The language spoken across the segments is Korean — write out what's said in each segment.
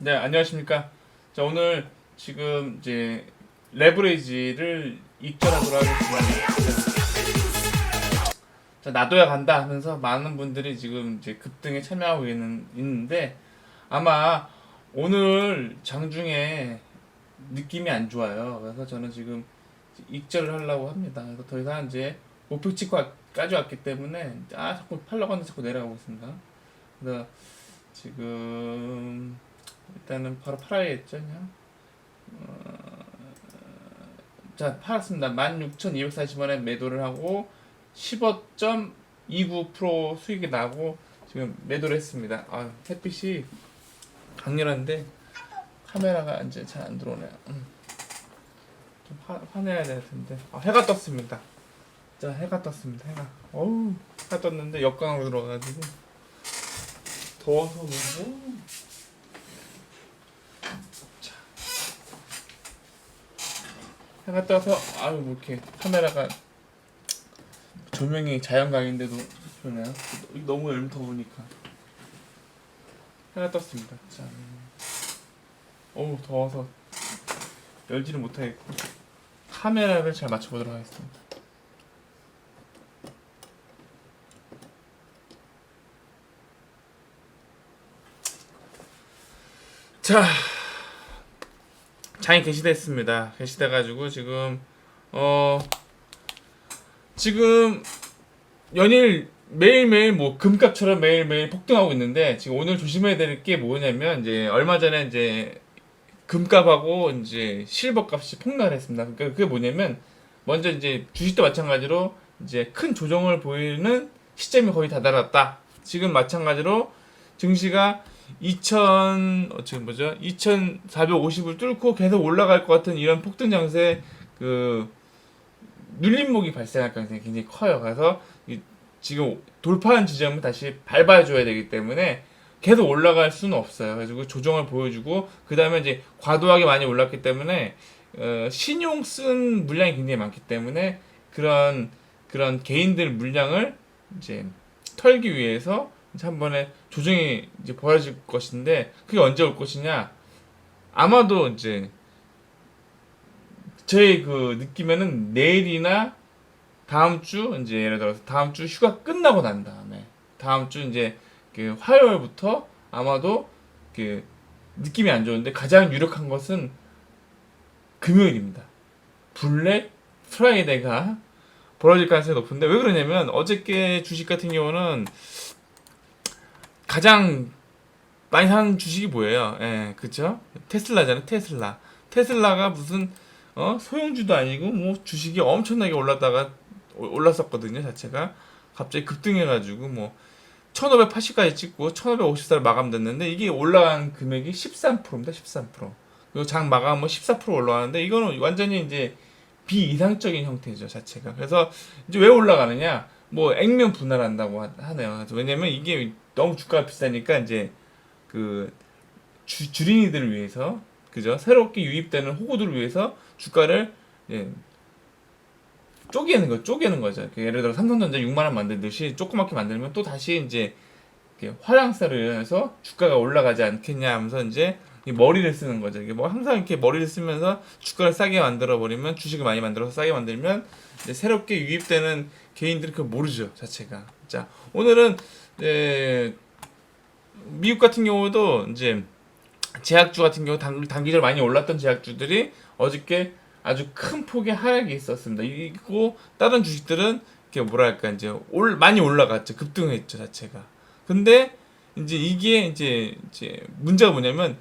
네, 안녕하십니까. 자, 오늘 지금 이제 레버리지를 익절하도록 하겠습니다. 자, 놔둬야 간다 하면서 많은 분들이 지금 이제 급등에 참여하고 있는데 아마 오늘 장중에 느낌이 안 좋아요. 그래서 저는 지금 익절을 하려고 합니다. 그래서 더 이상 이제 목표치까지 왔기 때문에 자꾸 팔려고 하는데 자꾸 내려가고 있습니다. 그래서 지금 일단은 바로 팔아야겠죠, 그냥. 자, 팔았습니다. 16,240원에 매도를 하고 15.29% 수익이 나고 지금 매도를 했습니다. 햇빛이 강렬한데 카메라가 이제 잘 안 들어오네요. 좀 화내야 될 텐데. 해가 떴습니다. 자, 해가 떴습니다. 해가 떴는데 역광으로 들어가가지고 더워서 그러고. 해가 떠서 뭐 이렇게 카메라가 조명이 자연광인데도 그러네요. 너무 열면 더우니까. 해가 떴습니다. 짠. 더워서 열지를 못하겠고 카메라를 잘 맞춰보도록 하겠습니다. 자, 장이 게시됐습니다. 게시돼가지고 지금 연일 매일매일 뭐 금값처럼 매일매일 폭등하고 있는데 지금 오늘 조심해야 될 게 뭐냐면 이제 얼마 전에 이제 금값하고 이제 실버 값이 폭락을 했습니다. 그러니까 그게 뭐냐면 먼저 이제 주식도 마찬가지로 이제 큰 조정을 보이는 시점이 거의 다다랐다. 지금 마찬가지로 증시가 2450을 뚫고 계속 올라갈 것 같은 이런 폭등 장세에 눌림목이 발생할 가능성이 굉장히 커요. 그래서 지금 돌파한 지점은 다시 밟아줘야 되기 때문에 계속 올라갈 수는 없어요. 그래서 조정을 보여주고 그 다음에 이제 과도하게 많이 올랐기 때문에 신용 쓴 물량이 굉장히 많기 때문에 그런 개인들 물량을 이제 털기 위해서 한 번에 조정이 이제 벌어질 것인데 그게 언제 올 것이냐? 아마도 이제 저의 느낌에는 내일이나 다음 주 이제 예를 들어서 다음 주 휴가 끝나고 난 다음에 다음 주 이제 화요일부터 아마도 느낌이 안 좋은데 가장 유력한 것은 금요일입니다. 블랙 프라이데이가 벌어질 가능성이 높은데 왜 그러냐면 어저께 주식 같은 경우는 가장 많이 산 주식이 뭐예요? 예, 그쵸? 테슬라잖아요. 테슬라가 무슨 소형주도 아니고 뭐 주식이 엄청나게 올랐었거든요. 자체가 갑자기 급등해가지고 뭐 1580까지 찍고 1554를 마감됐는데 이게 올라간 금액이 13%입니다. 13%. 그리고 장 마감은 14% 올라가는데 이거는 완전히 이제 비이상적인 형태죠. 자체가. 그래서 이제 왜 올라가느냐? 뭐 액면 분할한다고 하네요. 왜냐면 이게 너무 주가가 비싸니까 이제 주린이들을 위해서 그죠? 새롭게 유입되는 호구들을 위해서 주가를 예, 쪼개는 거죠. 예를 들어 삼성전자 6만 원 만들듯이 조그맣게 만들면 또 다시 이제 화랑세를 해서 주가가 올라가지 않겠냐 하면서 이제 머리를 쓰는 거죠. 이게 뭐 항상 이렇게 머리를 쓰면서 주가를 싸게 만들어 버리면 주식을 많이 만들어서 싸게 만들면 이제 새롭게 유입되는 개인들은 그걸 모르죠 자체가. 자, 오늘은 미국 같은 경우도 이제 제약주 같은 경우 단기적으로 많이 올랐던 제약주들이 어저께 아주 큰 폭의 하락이 있었습니다. 이고 다른 주식들은 이렇게 뭐랄까 이제 많이 올라갔죠. 급등했죠 자체가. 근데 이게 이제 문제가 뭐냐면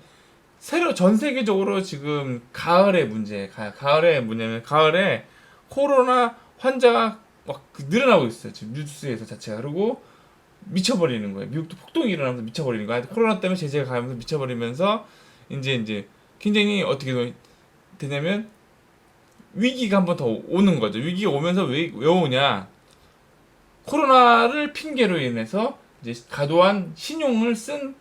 새로 전 세계적으로 지금 가을의 문제, 가을에 뭐냐면 가을에 코로나 환자가 막 늘어나고 있어요. 지금 뉴스에서 자체가. 그리고 미쳐버리는 거예요. 미국도 폭동이 일어나면서 미쳐버리는 거예요. 코로나 때문에 제재가 가면서 미쳐버리면서 이제 굉장히 어떻게 되냐면 위기가 한 번 더 오는 거죠. 위기가 오면서 왜 오냐? 코로나를 핑계로 인해서 이제 과도한 신용을 쓴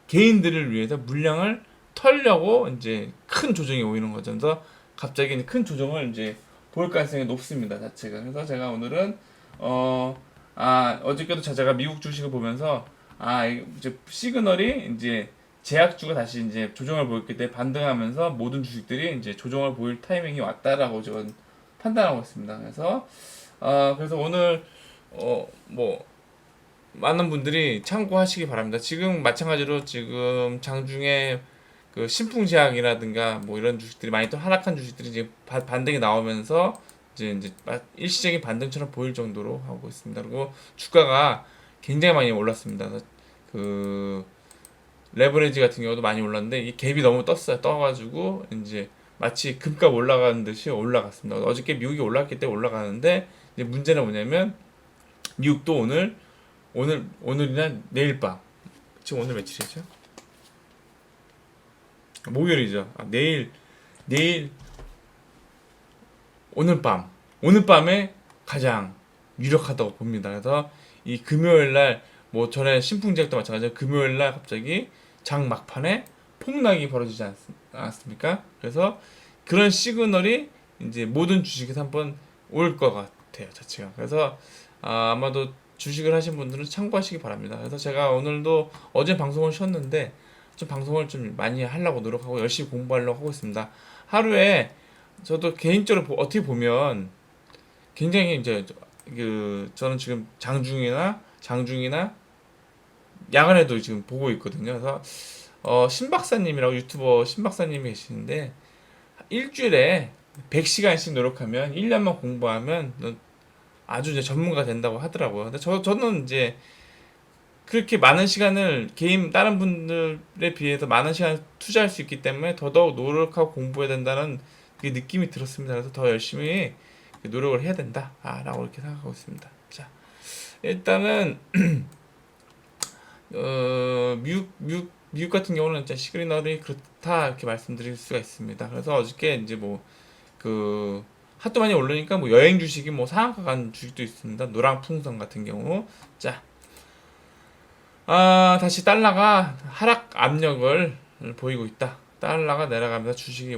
개인들을 위해서 물량을 털려고 이제 큰 조정이 오이는 거죠. 그래서 갑자기 큰 조정을 이제 볼 가능성이 높습니다. 자체가. 그래서 제가 오늘은 어저께도 제가 미국 주식을 보면서 이제 시그널이 이제 제약주가 다시 이제 조정을 보였기 때문에 반등하면서 모든 주식들이 이제 조정을 보일 타이밍이 왔다라고 저는 판단하고 있습니다. 그래서 오늘 뭐 많은 분들이 참고하시기 바랍니다. 지금 마찬가지로 지금 장중에 그 신풍제약이라든가 뭐 이런 주식들이 많이 또 하락한 주식들이 이제 반등이 나오면서 이제 일시적인 반등처럼 보일 정도로 하고 있습니다. 그리고 주가가 굉장히 많이 올랐습니다. 그 레버리지 같은 경우도 많이 올랐는데 이 갭이 너무 떴어요. 떠가지고 이제 마치 금값 올라가는 듯이 올라갔습니다. 어저께 미국이 올랐기 때문에 올라가는데 이제 문제는 뭐냐면 미국도 오늘이나 내일 밤, 지금 오늘 며칠이죠? 목요일이죠. 내일 오늘 밤에 가장 유력하다고 봅니다. 그래서 이 금요일 날 뭐 전에 신풍제약도 마찬가지로 금요일 날 갑자기 장 막판에 폭락이 벌어지지 않았습니까? 그래서 그런 시그널이 이제 모든 주식에서 한번 올 것 같아요, 자체가. 그래서 아마도 주식을 하신 분들은 참고하시기 바랍니다. 그래서 제가 오늘도 어제 방송을 쉬었는데 좀 방송을 좀 많이 하려고 노력하고 열심히 공부하려고 하고 있습니다. 하루에 저도 개인적으로 어떻게 보면 굉장히 이제 저는 지금 장중이나 야간에도 지금 보고 있거든요. 그래서 신박사님이라고 유튜버 신박사님이 계시는데 일주일에 100시간씩 노력하면 1년만 공부하면 아주 이제 전문가 된다고 하더라고요. 근데 저는 이제 그렇게 많은 시간을 다른 분들에 비해서 많은 시간을 투자할 수 있기 때문에 더더욱 노력하고 공부해야 된다는 그 느낌이 들었습니다. 그래서 더 열심히 노력을 해야 된다. 라고 이렇게 생각하고 있습니다. 자, 일단은 미국 같은 경우는 진짜 시그널이 그렇다 이렇게 말씀드릴 수가 있습니다. 그래서 어저께 이제 하도 많이 오르니까 뭐 여행 주식이 뭐 상한가 간 주식도 있습니다. 노랑풍선 같은 경우. 자, 다시 달러가 하락 압력을 보이고 있다. 달러가 내려가면서 주식이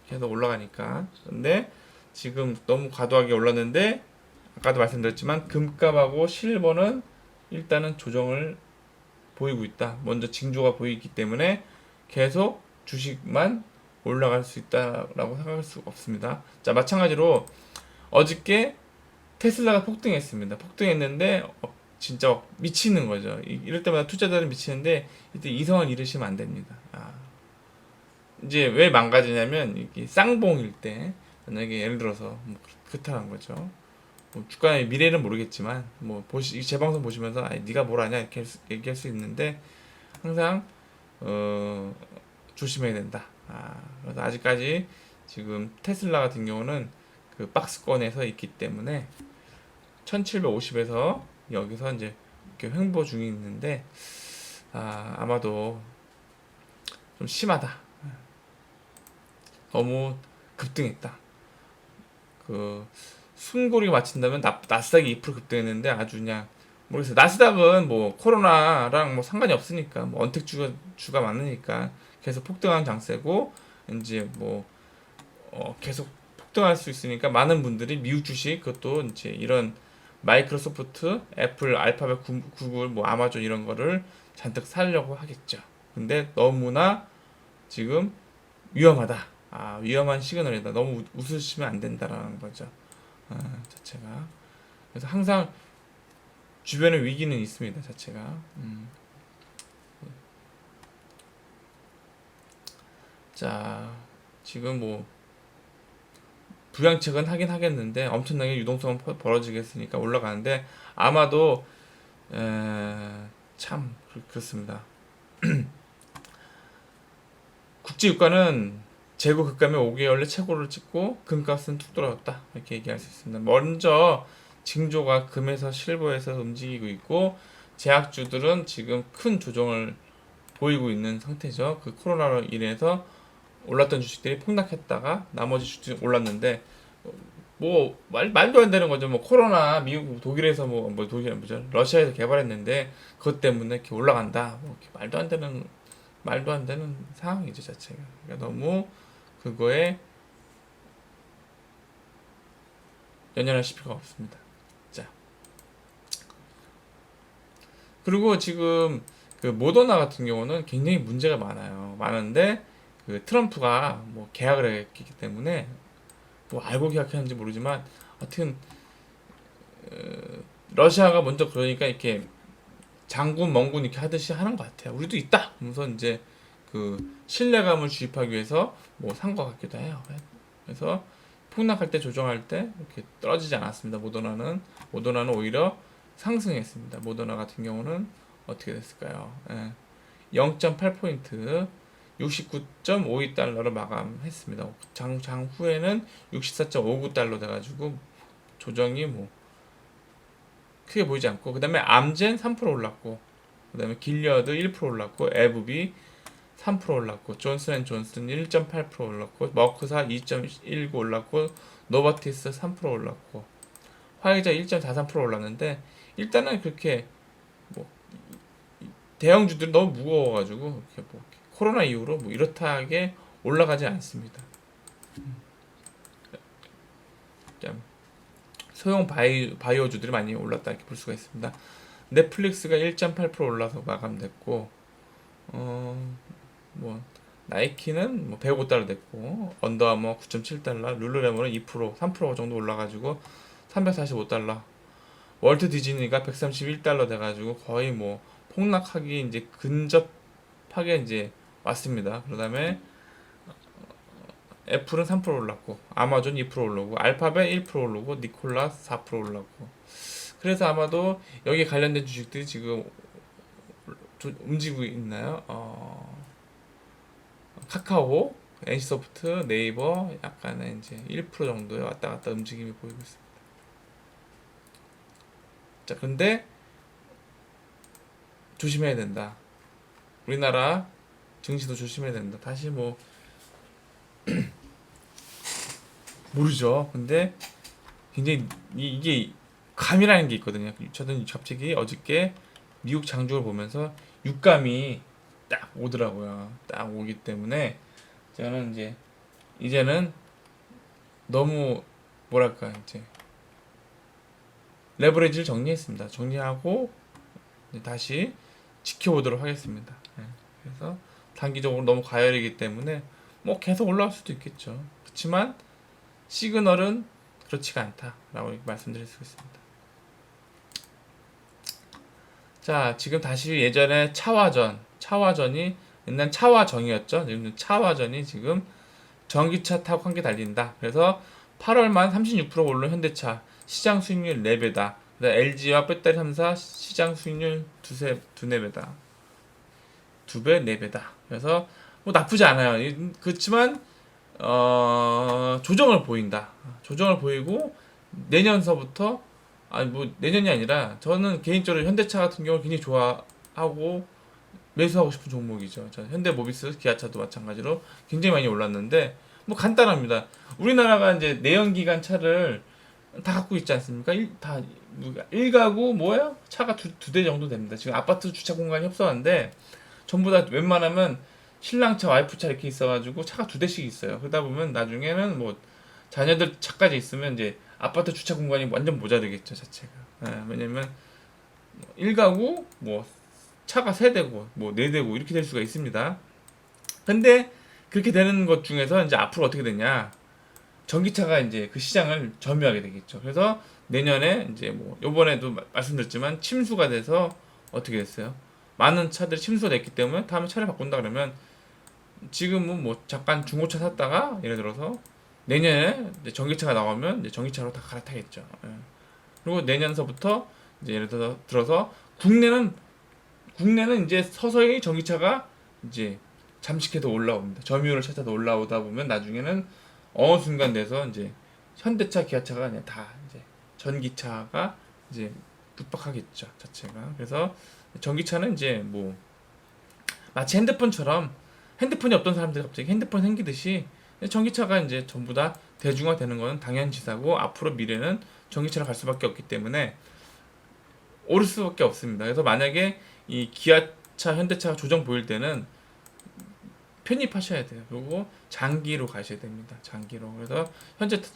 계속 올라가니까. 근데 지금 너무 과도하게 올랐는데 아까도 말씀드렸지만 금값하고 실버는 일단은 조정을 보이고 있다. 먼저 징조가 보이기 때문에 계속 주식만 올라갈 수 있다라고 생각할 수 없습니다. 자, 마찬가지로 어저께 테슬라가 폭등했습니다. 폭등했는데 진짜 미치는 거죠. 이럴 때마다 투자자들은 미치는데 이때 이성을 잃으시면 안 됩니다. 이제 왜 망가지냐면 이게 쌍봉일 때 만약에 예를 들어서 그렇다는 거죠. 뭐 주가의 미래는 모르겠지만 제 방송 보시면서 네가 뭘 아냐 이렇게 얘기할 수 있는데 항상 조심해야 된다. 그래서 아직까지 지금 테슬라 같은 경우는 그 박스권에서 있기 때문에 1750에서 여기서 이제 이렇게 횡보 중이 있는데 아마도 좀 심하다. 너무 급등했다. 숨고리가 맞춘다면 나스닥이 2% 급등했는데 아주 그냥 모르겠어요. 나스닥은 뭐 코로나랑 뭐 상관이 없으니까 뭐 언택 주가 많으니까 계속 폭등한 장세고 이제 계속 폭등할 수 있으니까 많은 분들이 미국 주식 그것도 이제 이런 마이크로소프트, 애플, 알파벳, 구글, 뭐 아마존 이런 거를 잔뜩 사려고 하겠죠. 근데 너무나 지금 위험하다. 위험한 시그널이다. 너무 웃으시면 안 된다라는 거죠. 자체가. 그래서 항상 주변에 위기는 있습니다. 자체가. 자, 지금 부양책은 하긴 하겠는데 엄청나게 유동성은 벌어지겠으니까 올라가는데 아마도 참 그렇습니다. 국제유가는 재고 급감에 5개월 내 최고를 찍고 금값은 툭 떨어졌다 이렇게 얘기할 수 있습니다. 먼저 징조가 금에서 실버에서 움직이고 있고 제약주들은 지금 큰 조정을 보이고 있는 상태죠. 그 코로나로 인해서 올랐던 주식들이 폭락했다가 나머지 주식들이 올랐는데 말도 안 되는 거죠. 코로나 미국 독일에서 독일 뭐죠? 러시아에서 개발했는데 그것 때문에 이렇게 올라간다. 이렇게 말도 안 되는 상황이죠, 자체가. 그러니까 너무 그거에 연연하실 필요가 없습니다. 자, 그리고 지금 그 모더나 같은 경우는 굉장히 문제가 많아요. 많은데 그 트럼프가 뭐 계약을 했기 때문에 뭐 알고 계약했는지 모르지만 하여튼 러시아가 먼저 그러니까 이렇게 장군 멍군 이렇게 하듯이 하는 것 같아요. 우리도 있다. 그래서 이제 그 신뢰감을 주입하기 위해서 뭐 산 것 같기도 해요. 그래서 폭락할 때 조정할 때 이렇게 떨어지지 않았습니다. 모더나는 오히려 상승했습니다. 모더나 같은 경우는 어떻게 됐을까요? 0.8포인트 69.52달러로 마감했습니다. 장후에는 64.59달러 돼가지고 조정이 뭐 크게 보이지 않고, 그 다음에 암젠 3% 올랐고, 그 다음에 길리어드 1% 올랐고, 에브비 3% 올랐고, 존슨앤존슨 1.8% 올랐고, 머크사 2.19 올랐고, 노바티스 3% 올랐고, 화이자 1.43% 올랐는데, 일단은 그렇게 뭐 대형주들이 너무 무거워가지고 이렇게 뭐 코로나 이후로 뭐 이렇다하게 올라가지 않습니다. 소형 바이오주들이 많이 올랐다 이렇게 볼 수가 있습니다. 넷플릭스가 1.8% 올라서 마감됐고, 뭐 나이키는 뭐 105달러 됐고, 언더아머 9.7달러, 룰루레몬은 2%, 3% 정도 올라가지고 345달러, 월트 디즈니가 131달러 돼가지고 거의 뭐 폭락하기 이제 근접하게 이제 왔습니다. 그다음에 애플은 3% 올랐고, 아마존 2% 올랐고, 알파벳 1% 올랐고, 니콜라 4% 올랐고. 그래서 아마도 여기 관련된 주식들이 지금 움직이고 있나요? 카카오, NC소프트, 네이버 약간의 이제 1% 정도의 왔다 갔다 움직임이 보이고 있습니다. 자, 근데 조심해야 된다. 우리나라 증시도 조심해야 된다. 다시 뭐 모르죠. 근데 굉장히 이게 감이라는 게 있거든요. 저는 갑자기 어저께 미국 장중을 보면서 육감이 딱 오더라고요. 딱 오기 때문에 저는 이제는 너무 뭐랄까 이제 레버리지를 정리했습니다. 정리하고 다시 지켜보도록 하겠습니다. 그래서 단기적으로 너무 과열이기 때문에 뭐 계속 올라올 수도 있겠죠. 그렇지만 시그널은 그렇지가 않다라고 말씀드릴 수 있습니다. 자, 지금 다시 예전에 차와전이 옛날 차와정이었죠. 지금 차와전이 지금 전기차 타고 함께 달린다. 그래서 8월만 36% 오른 현대차 시장 수익률 4배다. LG와 배터리 3사 시장 수익률 2배다. 2배, 4배다. 그래서 뭐 나쁘지 않아요. 그렇지만 조정을 보인다. 조정을 보이고 내년서부터 아니 뭐 내년이 아니라 저는 개인적으로 현대차 같은 경우를 굉장히 좋아하고 매수하고 싶은 종목이죠. 저 현대모비스, 기아차도 마찬가지로 굉장히 많이 올랐는데 뭐 간단합니다. 우리나라가 이제 내연기관 차를 다 갖고 있지 않습니까? 다 일가구 뭐야? 차가 두 대 정도 됩니다. 지금 아파트 주차 공간이 협소한데 전부 다 웬만하면 신랑차, 와이프차 이렇게 있어가지고 차가 2대씩 있어요. 그러다 보면 나중에는 뭐 자녀들 차까지 있으면 이제 아파트 주차 공간이 완전 모자르겠죠, 자체가. 왜냐면 일가구 뭐 차가 3대고 뭐 4대고 이렇게 될 수가 있습니다. 근데 그렇게 되는 것 중에서 이제 앞으로 어떻게 되냐? 전기차가 이제 그 시장을 점유하게 되겠죠. 그래서 내년에 이제 뭐 요번에도 말씀드렸지만 침수가 돼서 어떻게 됐어요? 많은 차들이 침수가 됐기 때문에 다음에 차를 바꾼다 그러면 지금은 뭐 잠깐 중고차 샀다가 예를 들어서 내년에 이제 전기차가 나오면 이제 전기차로 다 갈아타겠죠. 그리고 내년서부터 이제 예를 들어서 국내는 이제 서서히 전기차가 이제 잠식해서 올라옵니다. 점유율을 찾아서 올라오다 보면 나중에는 어느 순간 돼서 이제 현대차, 기아차가 그냥 다 이제 전기차가 이제 붙박하겠죠, 자체가. 그래서 전기차는 이제 뭐 마치 핸드폰이 없던 사람들이 갑자기 핸드폰 생기듯이 전기차가 이제 전부 다 대중화되는 것은 당연시사고 앞으로 미래는 전기차로 갈 수밖에 없기 때문에 오를 수밖에 없습니다. 그래서 만약에 이 기아차, 현대차가 조정 보일 때는 편입하셔야 돼요. 그리고 장기로 가셔야 됩니다. 장기로. 그래서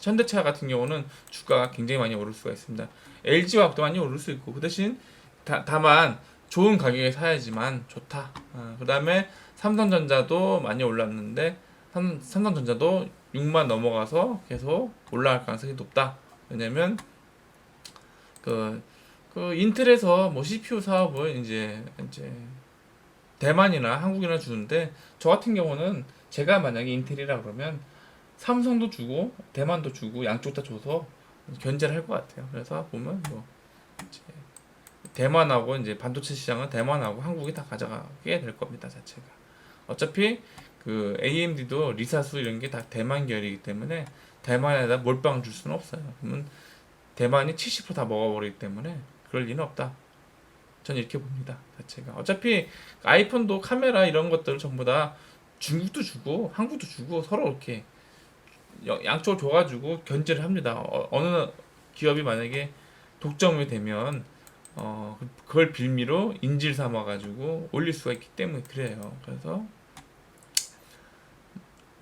현대차 같은 경우는 주가가 굉장히 많이 오를 수가 있습니다. LG화학도 많이 오를 수 있고 그 대신 다만 좋은 가격에 사야지만 좋다. 그 다음에 삼성전자도 많이 올랐는데 삼성전자도 6만 넘어가서 계속 올라갈 가능성이 높다. 왜냐면 그, 그 인텔에서 뭐 CPU 사업을 이제 대만이나 한국이나 주는데 저 같은 경우는 제가 만약에 인텔이라 그러면 삼성도 주고 대만도 주고 양쪽 다 줘서 견제를 할 것 같아요. 그래서 보면 뭐 이제 대만하고 이제 반도체 시장은 대만하고 한국이 다 가져가게 될 겁니다. 자체가 어차피 그 AMD도 리사수 이런 게 다 대만 계열이기 때문에 대만에다 몰빵 줄 수는 없어요. 그러면 대만이 70%다 먹어버리기 때문에 그럴 리는 없다. 전 이렇게 봅니다. 자체가 어차피 아이폰도 카메라 이런 것들 전부 다 중국도 주고 한국도 주고 서로 이렇게 양쪽을 줘가지고 견제를 합니다. 어느 기업이 만약에 독점이 되면 그걸 빌미로 인질 삼아가지고 올릴 수가 있기 때문에 그래요. 그래서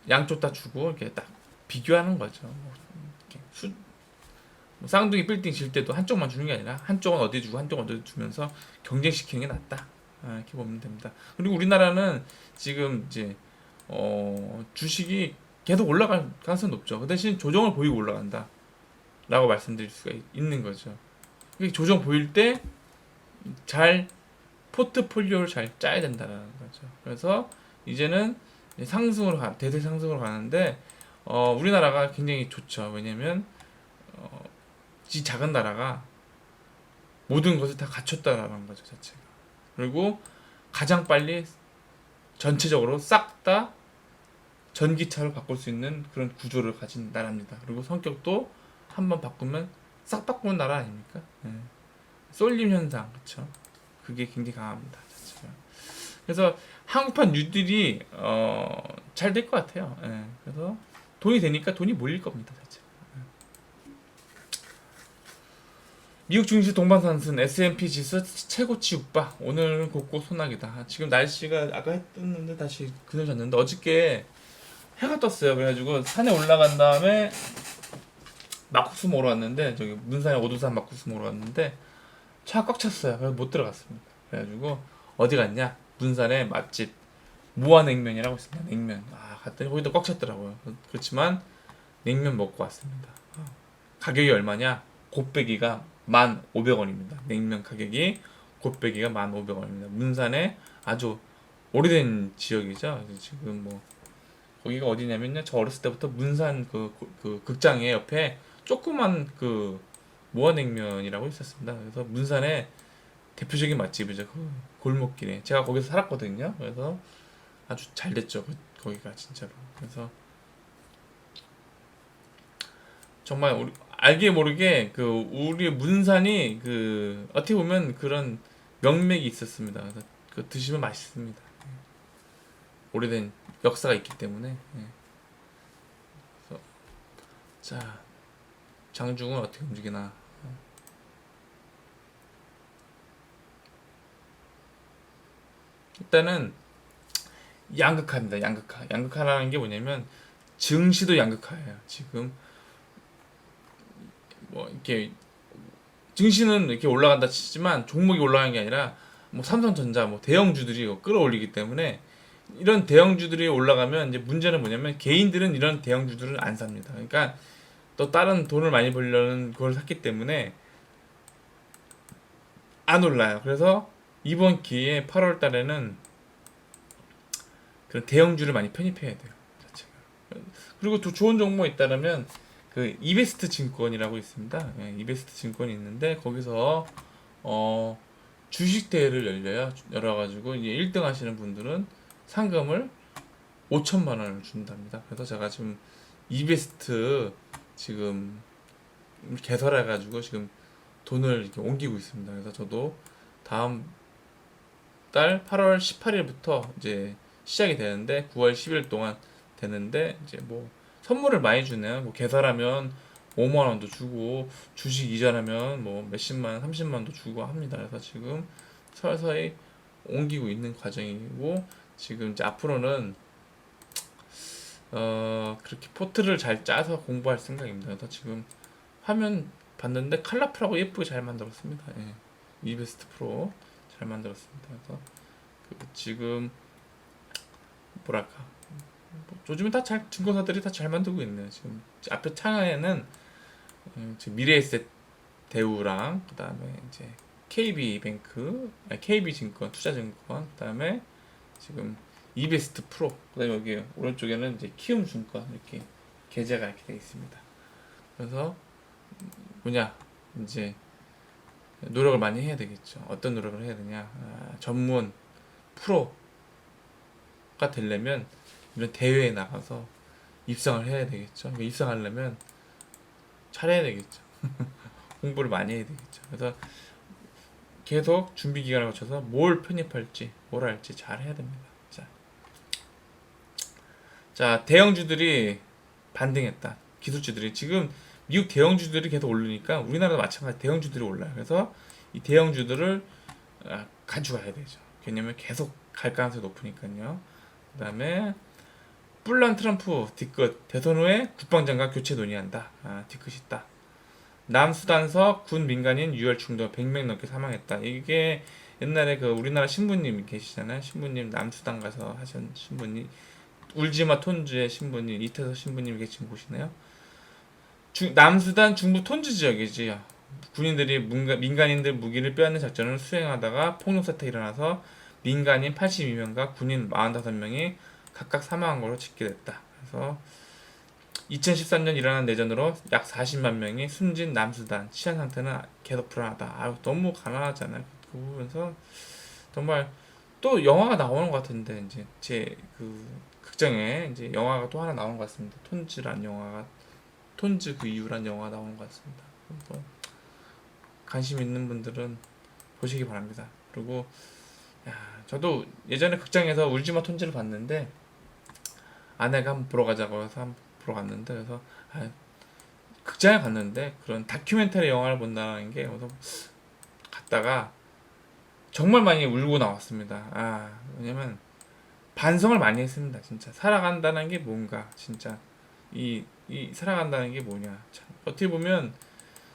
양쪽 다 주고 이렇게 딱 비교하는 거죠. 뭐 쌍둥이 빌딩 질 때도 한쪽만 주는 게 아니라 한쪽은 어디 주고 한쪽은 어디 주면서 경쟁시키는 게 낫다. 이렇게 보면 됩니다. 그리고 우리나라는 지금 이제 주식이 계속 올라갈 가능성이 높죠. 그 대신 조정을 보이고 올라간다. 라고 말씀드릴 수가 있는 거죠. 조정 보일 때 잘 포트폴리오를 잘 짜야 된다는 거죠. 그래서 이제는 대세 상승으로 가는데 우리나라가 굉장히 좋죠. 왜냐면 이 작은 나라가 모든 것을 다 갖췄다라는 거죠, 자체가. 그리고 가장 빨리 전체적으로 싹 다 전기차로 바꿀 수 있는 그런 구조를 가진 나라입니다. 그리고 성격도 한번 바꾸면 싹 바꾸는 나라 아닙니까? 쏠림 현상, 그쵸? 그게 굉장히 강합니다, 자체가. 그래서 한국판 뉴딜이 잘 될 것 같아요. 그래서 돈이 되니까 돈이 몰릴 겁니다, 자체가. 미국 증시 동반상승 S&P 지수 최고치 육박. 오늘은 곳곳 소나기다. 지금 날씨가 아까 해 떴는데 다시 그늘졌는데 어저께 해가 떴어요. 그래가지고 산에 올라간 다음에 막국수 먹으러 왔는데 저기 문산에 오두산 막국수 먹으러 왔는데 차가 꽉 찼어요. 그래서 못 들어갔습니다. 그래가지고 어디 갔냐? 문산에 맛집 무한냉면이라고 있습니다. 냉면. 갔더니 거기도 꽉 찼더라고요. 그렇지만 냉면 먹고 왔습니다. 가격이 얼마냐? 곱빼기가 1,500원입니다. 냉면 가격이 곱빼기가 1,500원입니다. 문산에 아주 오래된 지역이죠. 지금 뭐 거기가 어디냐면요. 저 어렸을 때부터 문산 그 극장의 옆에 조그만 그 무한냉면이라고 있었습니다. 그래서 문산의 대표적인 맛집이죠. 그 골목길에 제가 거기서 살았거든요. 그래서 아주 잘 됐죠. 거기가 진짜로. 그래서 정말 우리 알게 모르게 그 우리 문산이 그 어떻게 보면 그런 명맥이 있었습니다. 그래서 그 드시면 맛있습니다. 오래된 역사가 있기 때문에. 그래서 자, 장중은 어떻게 움직이나. 일단은 양극화입니다. 양극화. 양극화라는 게 뭐냐면 증시도 양극화예요. 지금 뭐 이렇게 증시는 이렇게 올라간다 치지만 종목이 올라가는 게 아니라 뭐 삼성전자 뭐 대형주들이 끌어올리기 때문에 이런 대형주들이 올라가면 이제 문제는 뭐냐면 개인들은 이런 대형주들은 안 삽니다. 그러니까 또 다른 돈을 많이 벌려는 그걸 샀기 때문에 안 올라요. 그래서 이번 기회에 8월 달에는 그런 대형주를 많이 편입해야 돼요. 자체가. 그리고 또 좋은 종목이 있다면 그 이베스트 증권이라고 있습니다. 이베스트 증권이 있는데 거기서 주식 대회를 열어가지고 이제 1등 하시는 분들은 상금을 5천만 원을 준답니다. 그래서 제가 지금 이베스트 지금 개설해가지고 지금 돈을 이렇게 옮기고 있습니다. 그래서 저도 다음 달 8월 18일부터 이제 시작이 되는데 9월 10일 동안 되는데 이제 뭐 선물을 많이 주네요. 뭐 개설하면 5만 원도 주고 주식 이전하면 뭐 몇십만 원, 30만 원도 주고 합니다. 그래서 지금 서서히 옮기고 있는 과정이고 지금 이제 앞으로는 그렇게 포트를 잘 짜서 공부할 생각입니다. 그래서 지금 화면 봤는데 칼라프라고 예쁘게 잘 만들었습니다. 이베스트 프로 잘 만들었습니다. 그래서 지금 뭐랄까 요즘은 다 잘 증권사들이 다 잘 만들고 있네요. 지금 앞에 창에는 지금 미래에셋 대우랑 그다음에 이제 KB뱅크, KB증권, 투자증권, 그다음에 지금 이베스트 프로, 그다음에 여기 오른쪽에는 이제 키움증권 이렇게 계좌가 이렇게 되어 있습니다. 그래서 뭐냐 이제 노력을 많이 해야 되겠죠. 어떤 노력을 해야 되냐? 전문 프로가 되려면 이런 대회에 나가서 입상을 해야 되겠죠. 그러니까 입상하려면 잘해야 되겠죠. 공부를 많이 해야 되겠죠. 그래서 계속 준비 기간을 거쳐서 뭘 편입할지, 뭘 할지 잘 해야 됩니다. 자, 대형주들이 반등했다. 기술주들이 지금 미국 대형주들이 계속 오르니까 우리나라도 마찬가지 대형주들이 올라요. 그래서 이 대형주들을 가져가야 되죠. 왜냐면 계속 갈 가능성이 높으니까요. 그 다음에 뿔난 트럼프 뒤끝 대선 후에 국방장관 교체 논의한다. 뒤끝이 있다. 남수단서 군 민간인 유혈 중독 100명 넘게 사망했다. 이게 옛날에 그 우리나라 신부님 계시잖아요. 신부님 남수단 가서 하신 신부님, 울지마 톤주의 신부님, 이태석 신부님 계신 곳이네요. 남수단 중부 톤주 지역이지. 군인들이 민간인들 무기를 빼앗는 작전을 수행하다가 폭력 사태가 일어나서 민간인 82명과 군인 45명이 각각 사망한 것으로 집계됐다. 그래서 2013년 일어난 내전으로 약 40만 명이 숨진 남수단, 치안 상태는 계속 불안하다. 너무 가난하잖아요. 그래서 정말 또 영화가 나오는 것 같은데 이제 제 그 극장에 이제 영화가 또 하나 나오는 것 같습니다. 톤즈란 영화가, 톤즈 그 이유란 영화가 나오는 것 같습니다. 그래서 관심 있는 분들은 보시기 바랍니다. 그리고 저도 예전에 극장에서 울지마 톤즈를 봤는데 아내가 한번 보러 가자고 해서 한번 보러 갔는데, 그래서 극장에 갔는데 그런 다큐멘터리 영화를 본다는 게, 그래서 갔다가 정말 많이 울고 나왔습니다. 왜냐면 반성을 많이 했습니다. 진짜 살아간다는 게 뭔가, 진짜 이 살아간다는 게 뭐냐. 참, 어떻게 보면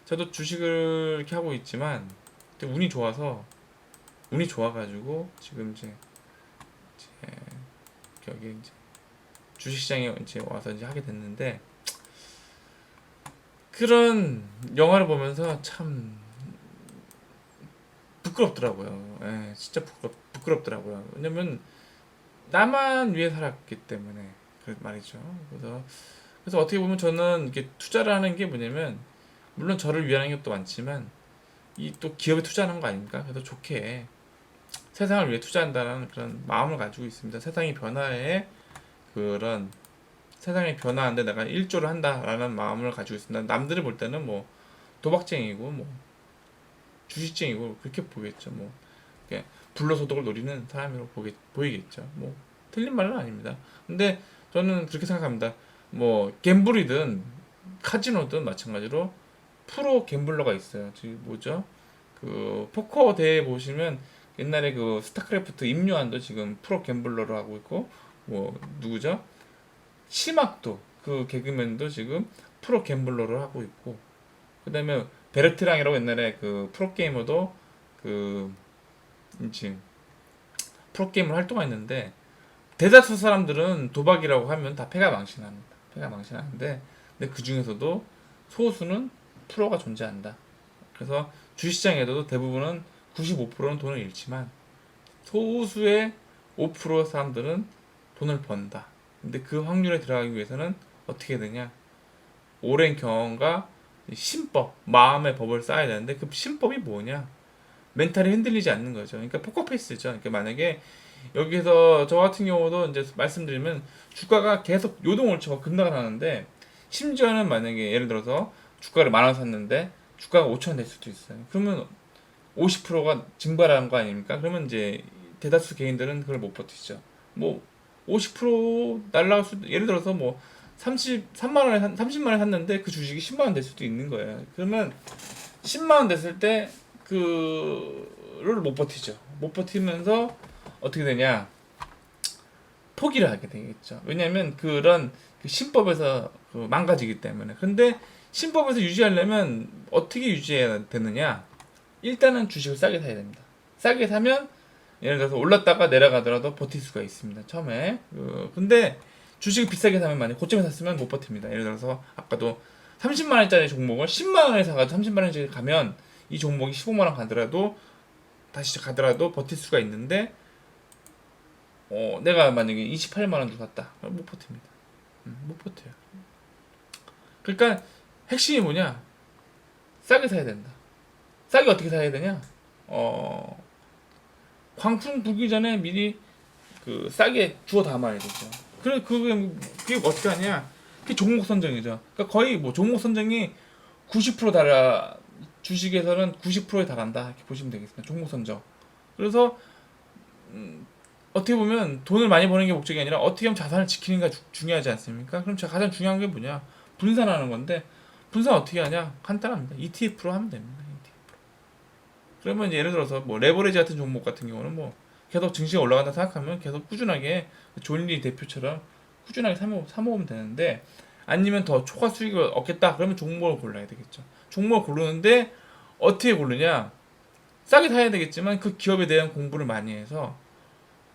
저도 주식을 이렇게 하고 있지만 운이 좋아가지고 지금 이제 여기 이제 주식시장에 이제 와서 이제 하게 됐는데, 그런 영화를 보면서 참 부끄럽더라고요. 진짜 부끄럽더라고요. 왜냐면 나만 위해 살았기 때문에 그 말이죠. 그래서 어떻게 보면 저는 이렇게 투자를 하는 게 뭐냐면, 물론 저를 위한 것도 많지만 이 또 기업에 투자하는 거 아닙니까? 그래서 좋게 세상을 위해 투자한다는 그런 마음을 가지고 있습니다. 그런 세상이 변화하는데 내가 일조를 한다라는 마음을 가지고 있습니다. 남들이 볼 때는 뭐 도박쟁이고 뭐 주식쟁이고 그렇게 보겠죠. 뭐 불로소득을 노리는 사람으로 보이겠죠. 뭐 틀린 말은 아닙니다. 근데 저는 그렇게 생각합니다. 뭐 갬블이든 카지노든 마찬가지로 프로 갬블러가 있어요. 지금 뭐죠? 그 포커 대회 보시면 옛날에 그 스타크래프트 임요한도 지금 프로 갬블러로 하고 있고, 뭐 누구죠? 시막도 그 개그맨도 지금 프로 갬블러를 하고 있고, 그다음에 베르트랑이라고 옛날에 그 프로게이머도 그 이제 프로게이머로 활동했는데, 대다수 사람들은 도박이라고 하면 다 패가 망신합니다. 패가 망신하는데, 근데 그 중에서도 소수는 프로가 존재한다. 그래서 주식시장에도 대부분은 95%는 돈을 잃지만 소수의 5% 사람들은 돈을 번다. 근데 그 확률에 들어가기 위해서는 어떻게 되냐? 오랜 경험과 신법, 마음의 법을 쌓아야 되는데, 그 신법이 뭐냐? 멘탈이 흔들리지 않는 거죠. 그러니까 포커페이스죠. 그러니까 만약에 여기서 저 같은 경우도 이제 말씀드리면 주가가 계속 요동을 치고 급락을 하는데, 심지어는 만약에 예를 들어서 주가를 10,000원 샀는데 주가가 5,000원 될 수도 있어요. 그러면 50%가 증발하는 거 아닙니까? 그러면 이제 대다수 개인들은 그걸 못 버티죠. 뭐 50% 날라갈 수도, 예를 들어서 뭐 33만 원에 30만 원에 샀는데 그 주식이 10만 원 될 수도 있는 거예요. 그러면 10만 원 됐을 때 그를 못 버티죠. 못 버티면서 어떻게 되냐? 포기를 하게 되겠죠. 왜냐하면 그런 그 신법에서 그 망가지기 때문에. 근데 신법에서 유지하려면 어떻게 유지해야 되느냐? 일단은 주식을 싸게 사야 됩니다. 싸게 사면 예를 들어서 올랐다가 내려가더라도 버틸 수가 있습니다. 처음에. 근데 주식을 비싸게 사면 만약 고점에 샀으면 못 버팁니다. 예를 들어서 아까도 30만 원짜리 종목을 10만 원에 사가지고 30만 원짜리 가면 이 종목이 15만 원 가더라도 다시 가더라도 버틸 수가 있는데 내가 만약에 28만 원 주고 샀다. 그럼 못 버팁니다. 못 버텨요. 그러니까 핵심이 뭐냐? 싸게 사야 된다. 싸게 어떻게 사야 되냐? 광풍 불기 전에 미리 그 싸게 주워 담아야 되죠. 그게 어떻게 하냐? 그게 종목 선정이죠. 그러니까 거의 뭐 종목 선정이 90% 달아 주식에서는 90%에 달한다 이렇게 보시면 되겠습니다. 종목 선정. 그래서 어떻게 보면 돈을 많이 버는 게 목적이 아니라 어떻게 하면 자산을 지키는가 중요하지 않습니까? 그럼 제가 가장 중요한 게 뭐냐? 분산하는 건데 분산 어떻게 하냐? 간단합니다. ETF로 하면 됩니다. ETF. 그러면 예를 들어서 뭐 레버리지 같은 종목 같은 경우는 뭐 계속 증시가 올라간다 생각하면 계속 꾸준하게 존리 대표처럼 꾸준하게 사모으면 되는데 아니면 더 초과 수익을 얻겠다 그러면 종목을 골라야 되겠죠. 종목을 고르는데 어떻게 고르냐? 싸게 사야 되겠지만 그 기업에 대한 공부를 많이 해서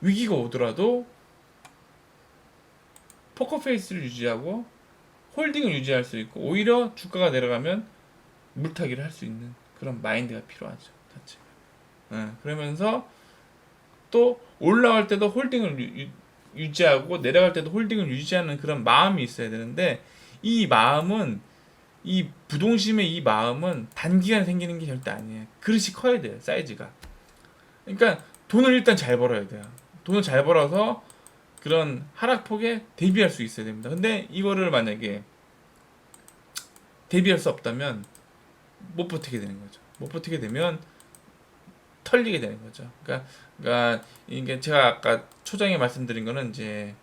위기가 오더라도 포커페이스를 유지하고 홀딩을 유지할 수 있고 오히려 주가가 내려가면 물타기를 할 수 있는 그런 마인드가 필요하죠. 자체가. 그러면서 또 올라갈 때도 홀딩을 유지하고 내려갈 때도 홀딩을 유지하는 그런 마음이 있어야 되는데 이 마음은 이 부동심의 이 마음은 단기간에 생기는 게 절대 아니에요. 그릇이 커야 돼요. 사이즈가. 그러니까 돈을 일단 잘 벌어야 돼요. 돈을 잘 벌어서 그런 하락폭에 대비할 수 있어야 됩니다. 근데 이거를 만약에 대비할 수 없다면 못 버티게 되는 거죠. 못 버티게 되면 털리게 되는 거죠. 그러니까 이게 제가 아까 초장에 말씀드린 거는 이제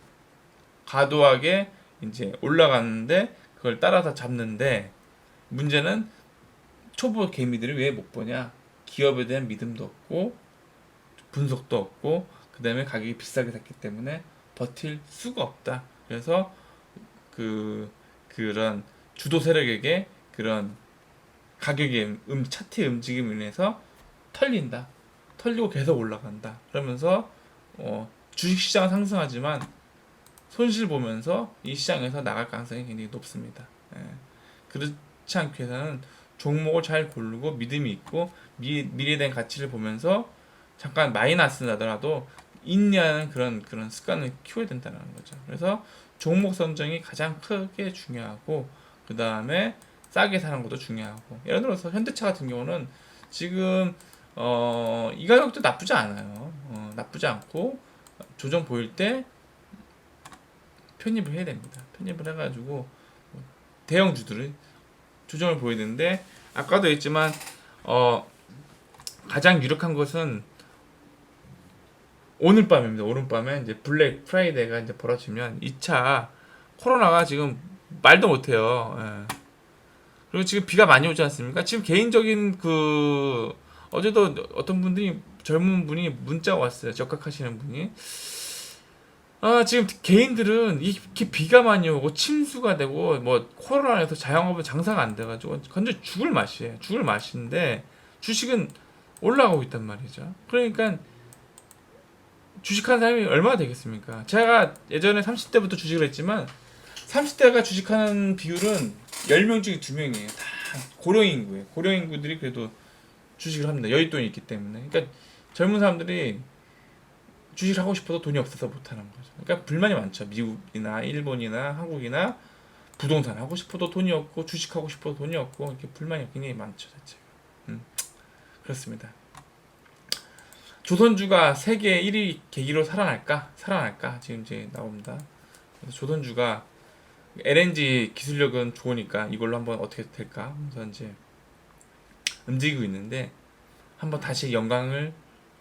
과도하게 이제 올라가는데 그걸 따라서 잡는데 문제는 초보 개미들이 왜 못 보냐? 기업에 대한 믿음도 없고 분석도 없고 그 다음에 가격이 비싸게 샀기 때문에 버틸 수가 없다. 그래서 그런 주도 세력에게 그런 가격의 차트의 움직임을 인해서 털린다. 털리고 계속 올라간다. 그러면서 주식시장은 상승하지만 손실 보면서 이 시장에서 나갈 가능성이 굉장히 높습니다. 그렇지 않기 위해서는 종목을 잘 고르고 믿음이 있고 미래에 대한 가치를 보면서 잠깐 마이너스 나더라도 인내하는 그런 습관을 키워야 된다는 거죠. 그래서 종목 선정이 가장 크게 중요하고 그 다음에 싸게 사는 것도 중요하고 예를 들어서 현대차 같은 경우는 지금 이 가격도 나쁘지 않아요. 나쁘지 않고 조정 보일 때 편입을 해야 됩니다. 편입을 해가지고 대형주들은 조정을 보이는데 아까도 했지만 가장 유력한 것은 오늘 밤입니다. 오늘 밤에 이제 블랙 프라이데이가 이제 벌어지면 2차 코로나가 지금 말도 못해요. 그리고 지금 비가 많이 오지 않습니까? 지금 개인적인 어제도 어떤 분들이 젊은 분이 문자가 왔어요. 적각하시는 분이. 지금 개인들은 이렇게 비가 많이 오고 침수가 되고 뭐 코로나에서 자영업은 장사가 안 돼가지고 완전 죽을 맛이에요. 죽을 맛인데 주식은 올라가고 있단 말이죠. 그러니까 주식하는 사람이 얼마나 되겠습니까? 제가 예전에 30대부터 주식을 했지만 30대가 주식하는 비율은 10명 중에 2명이에요. 다 고령인구예요. 고령인구들이 그래도 주식을 합니다. 여윳돈이 있기 때문에. 그러니까 젊은 사람들이 주식을 하고 싶어도 돈이 없어서 못하는 거죠. 그러니까 불만이 많죠. 미국이나 일본이나 한국이나 부동산 하고 싶어도 돈이 없고 주식하고 싶어도 돈이 없고 이렇게 불만이 굉장히 많죠. 자체가. 그렇습니다. 조선주가 세계 1위 계기로 살아날까? 지금 이제 나옵니다. 그래서 조선주가 LNG 기술력은 좋으니까 이걸로 한번 어떻게 될까? 그래서 이제 움직이고 있는데 한번 다시 영광을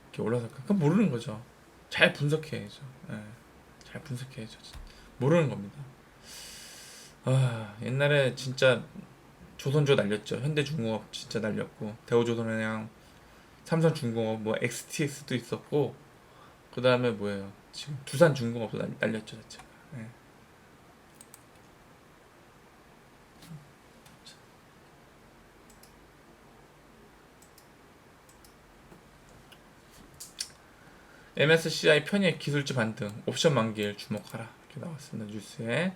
이렇게 올라설까? 그건 모르는 거죠. 잘 분석해야죠. 잘 분석해야죠. 모르는 겁니다. 옛날에 진짜 조선주 날렸죠. 현대중공업 진짜 날렸고 대우조선해양, 삼성중공업, 뭐 XTX도 있었고 그 다음에 뭐예요? 지금 두산중공업도 날렸죠. 자체가. MSCI 편입 기술주 반등, 옵션 만기일 주목하라 이렇게 나왔습니다. 뉴스에.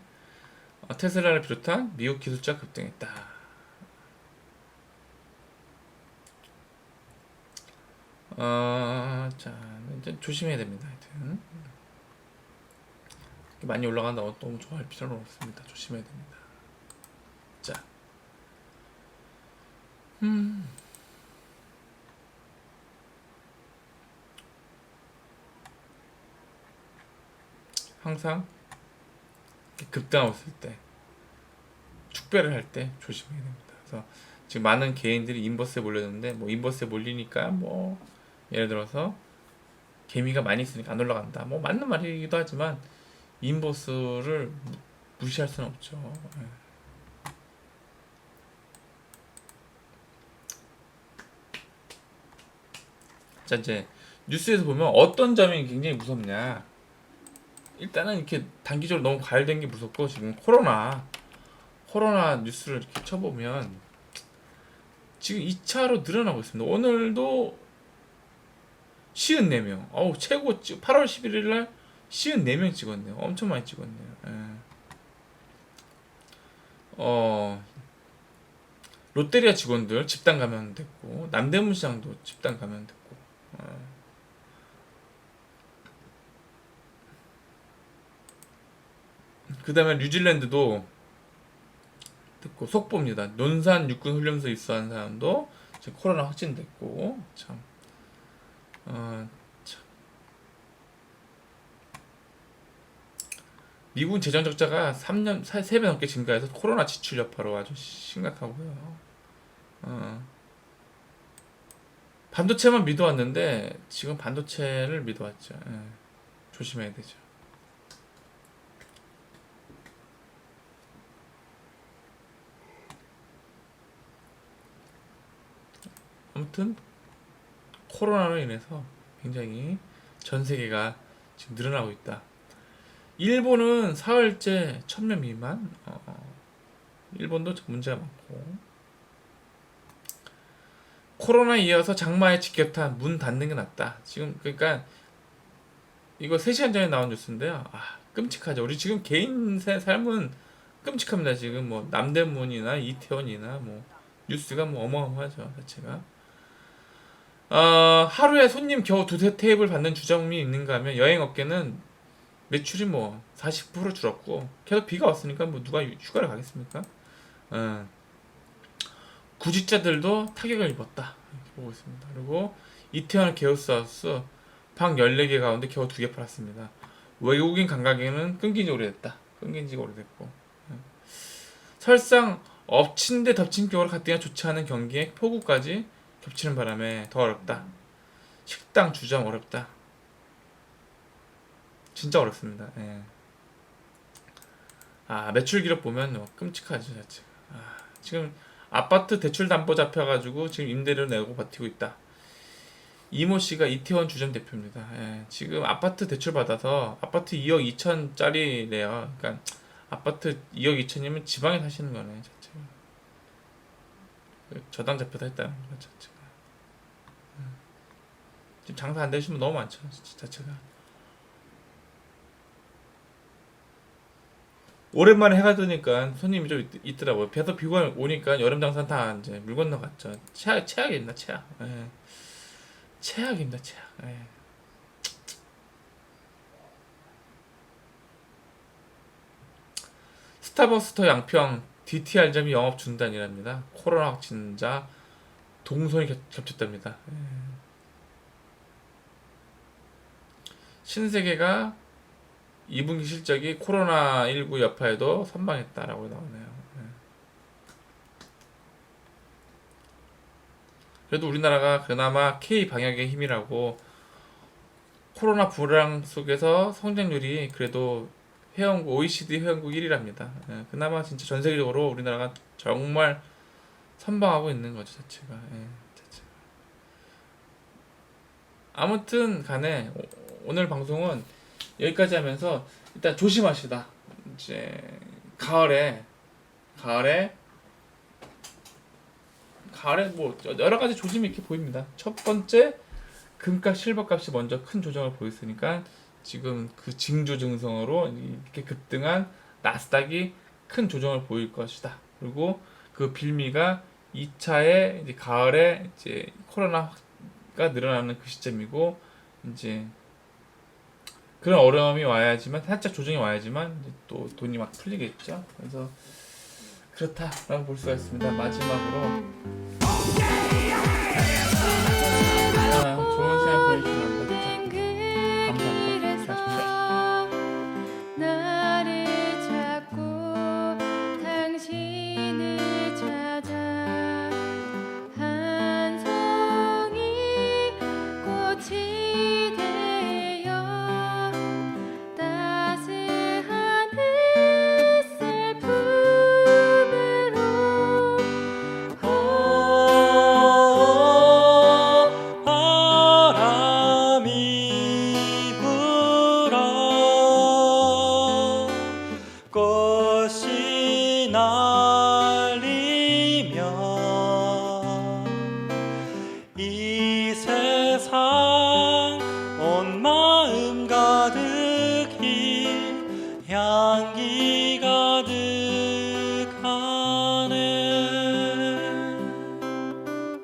테슬라를 비롯한 미국 기술주가 급등했다. 자 이제 조심해야 됩니다. 하여튼 많이 올라간다고 너무 좋아할 필요는 없습니다. 조심해야 됩니다. 자, 항상 급등하고 있을 때, 축배를 할 때 조심해야 됩니다. 그래서 지금 많은 개인들이 인버스에 몰렸는데, 뭐 인버스에 몰리니까 뭐 예를 들어서 개미가 많이 있으니까 안 올라간다. 뭐 맞는 말이기도 하지만 인버스를 무시할 수는 없죠. 예. 자 이제 뉴스에서 보면 어떤 점이 굉장히 무섭냐. 일단은 이렇게 단기적으로 너무 과열된 게 무섭고, 지금 코로나 뉴스를 이렇게 쳐보면 지금 2차로 늘어나고 있습니다. 오늘도 54명. 최고 8월 11일 날 54명 찍었네요. 엄청 많이 찍었네요. 예. 롯데리아 직원들 집단 감염됐고, 남대문 시장도 집단 감염됐고, 그 다음에 뉴질랜드도 됐고, 속보입니다. 논산 육군 훈련소 입소한 사람도 지금 코로나 확진됐고, 참. 미국은 재정 적자가 3배 넘게 증가해서 코로나 지출 여파로 아주 심각하고요. 반도체만 믿어왔는데 지금 반도체를 믿어왔죠. 조심해야 되죠. 아무튼 코로나로 인해서 굉장히 전 세계가 지금 늘어나고 있다. 일본은 사흘째 1000명 미만. 일본도 문제가 많고, 코로나 이어서 장마에 직격탄, 문 닫는 게 낫다. 지금 그러니까 이거 3시간 전에 나온 뉴스인데요. 끔찍하죠. 우리 지금 개인 삶은 끔찍합니다. 지금 뭐 남대문이나 이태원이나 뭐 뉴스가 뭐 어마어마하죠, 자체가. 하루에 손님 겨우 2-3테이블 받는 주점이 있는가 하면 여행업계는 매출이 뭐 40% 줄었고, 계속 비가 왔으니까 뭐 누가 휴가를 가겠습니까? 구직자들도 타격을 입었다 이렇게 보고 있습니다. 그리고 이태원 게스트하우스 방 14개 가운데 겨우 2개 팔았습니다. 외국인 관광객은 끊긴 지 오래됐다. 끊긴 지가 오래됐고, 설상 엎친 데 덮친 격으로 가뜩이나 좋지 않은 경기에 폭우까지 겹치는 바람에 더 어렵다. 식당, 주점 어렵다. 진짜 어렵습니다. 예. 매출 기록 보면 끔찍하죠, 자체가. 지금 아파트 대출 담보 잡혀가지고 지금 임대료 내고 버티고 있다. 이모 씨가 이태원 주점 대표입니다. 예. 지금 아파트 대출 받아서 아파트 2억 2천짜리래요. 그러니까 아파트 2억 2천이면 지방에 사시는 거네, 자체가. 저당 잡혀다 했다는 거 자체가. 지금 장사 안 되시면 너무 많죠, 자체가. 오랜만에 해가 뜨니까 손님이 좀 있더라고요. 배도 비가 오니까 여름 장사 다 이제 물 건너갔죠. 최악입니다, 최악. 예. 최악입니다, 최악. 예. 스타벅스터 양평 DTR점이 영업 중단이랍니다. 코로나 확진자 동선이 겹쳤답니다. 예. 신세계가 2분기 실적이 코로나19 여파에도 선방했다라고 나오네요. 그래도 우리나라가 그나마 K 방역의 힘이라고, 코로나 불황 속에서 성장률이 그래도 OECD 회원국 1위랍니다. 그나마 진짜 전 세계적으로 우리나라가 정말 선방하고 있는 거죠, 자체가. 자체가. 아무튼 간에 오늘 방송은 여기까지 하면서 일단 조심하시다. 이제 가을에 뭐 여러 가지 조짐이 이렇게 보입니다. 첫 번째, 금값, 실버값이 먼저 큰 조정을 보였으니까 지금 그 징조 증성으로 이렇게 급등한 나스닥이 큰 조정을 보일 것이다. 그리고 그 빌미가 2차의 이제 가을에 이제 코로나가 늘어나는 그 시점이고 이제 그런 어려움이 와야지만 살짝 조정이 와야지만 이제 또 돈이 막 풀리겠죠. 그래서 그렇다라고 볼 수가 있습니다. 마지막으로 좋은 시간 보내주시면 감사합니다. 나를 찾고 당신을 찾아 한 송이 꽃이 되어 따스한 햇살 품으로 바람이 불어 꽃이 날리며 이 세상 온 마음 가득히 향기 가득